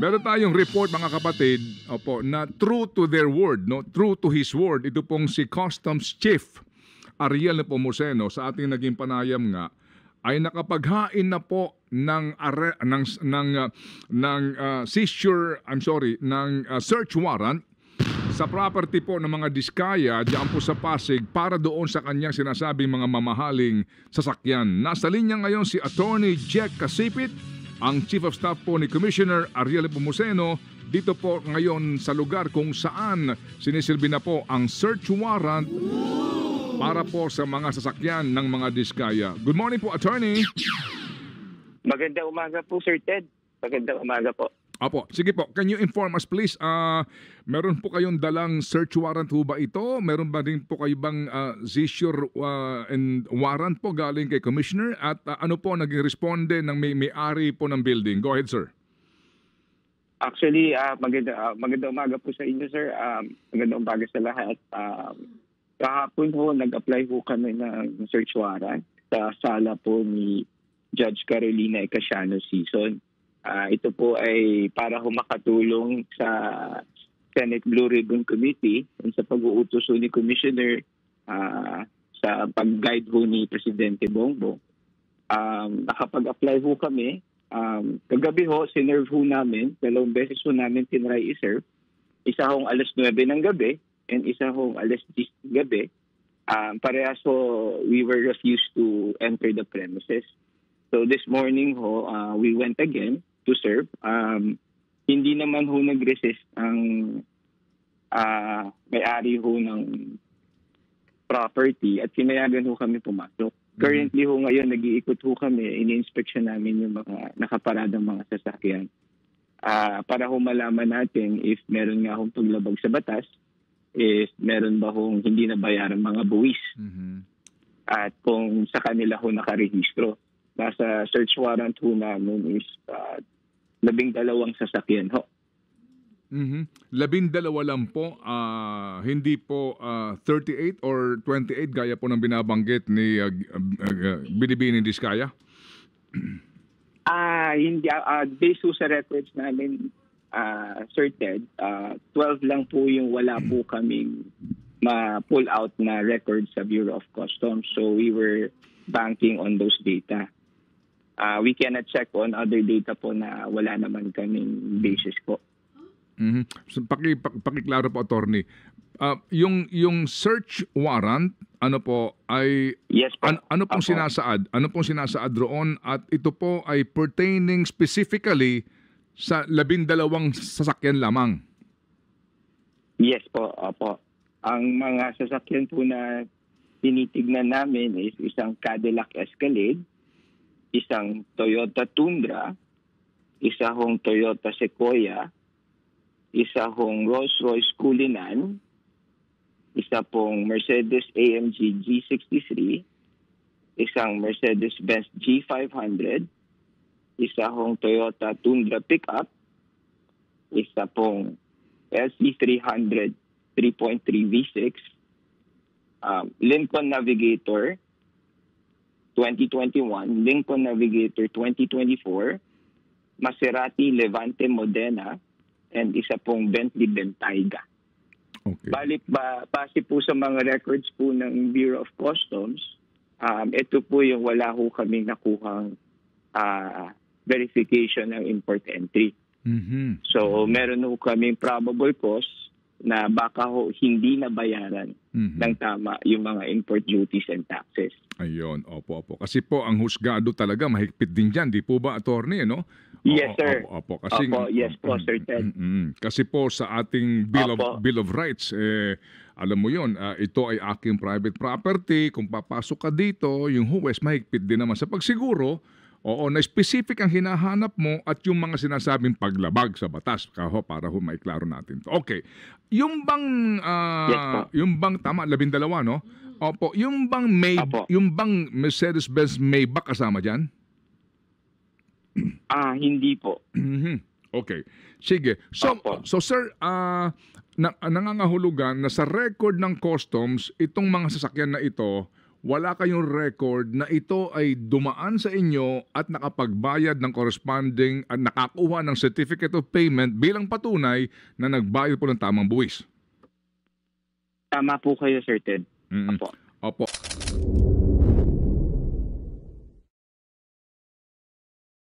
Meron tayong report mga kapatid, opo, na true to their word, no? True to his word. Ito pong si Customs Chief Ariel Nepomuceno sa ating naging panayam nga ay nakapaghain na po ng seizure, search warrant sa property po ng mga Diskaya diyan po sa Pasig para doon sa kanyang sinasabing mga mamahaling sasakyan. Nasa linya ngayon si Attorney Jack Casipit, ang Chief of Staff po ni Commissioner Ariel Nepomuceno, dito po ngayon sa lugar kung saan sinisilbi na po ang search warrant para po sa mga sasakyan ng mga Diskaya. Good morning po, Attorney. Magandang umaga po, Sir Ted. Magandang umaga po. Apo, sige po. Can you inform us please? Meron po kayong dalang search warrant po ba ito? Meron ba rin po kayo bang seizure and warrant po galing kay Commissioner? At ano po naging responde ng may-ari po ng building? Go ahead, sir. Actually, magandang umaga po sa inyo, sir. Magandang umaga sa lahat. Kahapon po, nag-apply po kami ng search warrant sa sala po ni Judge Carolina Icasiano Season. Ito po ay para makatulong sa Senate Blue Ribbon Committee sa pag-uutos ni Commissioner sa pag-guide ho ni Presidente Bongbong. Nakapag-apply ho kami. Kagabi ho, sinerve ho namin. 2 beses ho namin tinry i-serve. Isa hong alas 9 ng gabi and isa hong alas 10 ng gabi. Parehas ho, we were refused to enter the premises. So this morning ho, we went again to serve. Hindi naman ho nag-resist ang may-ari ho ng property at pinayagan ho kami pumasok. Currently ho ngayon, nag-iikot ho kami, ini-inspection namin yung mga nakaparadang mga sasakyan para ho malaman natin if meron nga hong paglabag sa batas, if meron ba hong hindi nabayaran mga buwis at kung sa kanila ho nakarehistro. Nasa search warrant ho namin is 12 sasakyan ho. 12 lang po, hindi po 38 or 28 gaya po ng binabanggit ni Binibining Diskaya? Hindi, based sa records namin, Sir Ted, 12 lang po yung wala po kaming ma-pull out na records sa Bureau of Customs. So we were banking on those data. We cannot check on other data po na wala naman kaming basis po. So, pakiklaro po, Attorney. Yung search warrant, ano po ay yes, po. Ano pong sinasaad? Ano pong sinasaad roon at ito po ay pertaining specifically sa 12 sasakyan lamang? Yes po, opo. Ang mga sasakyan po na tinitignan namin is isang Cadillac Escalade, isang Toyota Tundra, isa hong Toyota Sequoia, isa hong Rolls-Royce Cullinan, isa pong Mercedes AMG G63, isang Mercedes-Benz G500, isa hong Toyota Tundra Pickup, isa pong LC300 3.3 V6, Lincoln Navigator 2021, Lincoln Navigator 2024, Maserati Levante Modena, and isa pong Bentley Bentayga. Okay. Base po sa mga records po ng Bureau of Customs, ito po yung wala ho kaming nakuhang verification ng import entry. So meron ho kaming probable cause na baka ho hindi nabayaran ng tama yung mga import duties and taxes. Ayun, opo. Kasi po ang husgado talaga mahigpit din dyan, di po ba, Attorney, no? Yes, sir. Opo. Kasi, yes po, Sir Ted. Kasi po sa ating Bill of Rights, alam mo yun, ito ay aking private property. Kung papasok ka dito, yung huwes mahigpit din naman sa pagsiguro. Oo, na specific ang hinahanap mo at yung mga sinasabing paglabag sa batas para maiklaro natin to. Okay. Yung bang tama 12, no? Opo, yung bang Mercedes-Benz Maybach kasama diyan? Hindi po. Okay. Sige. So sir, nangangahulugan na sa record ng customs itong mga sasakyan na ito wala kayong record na ito ay dumaan sa inyo at nakapagbayad ng corresponding at nakakuha ng certificate of payment bilang patunay na nagbayad po ng tamang buwis. Tama po kayo, Sir Ted. Mm-mm. Apo.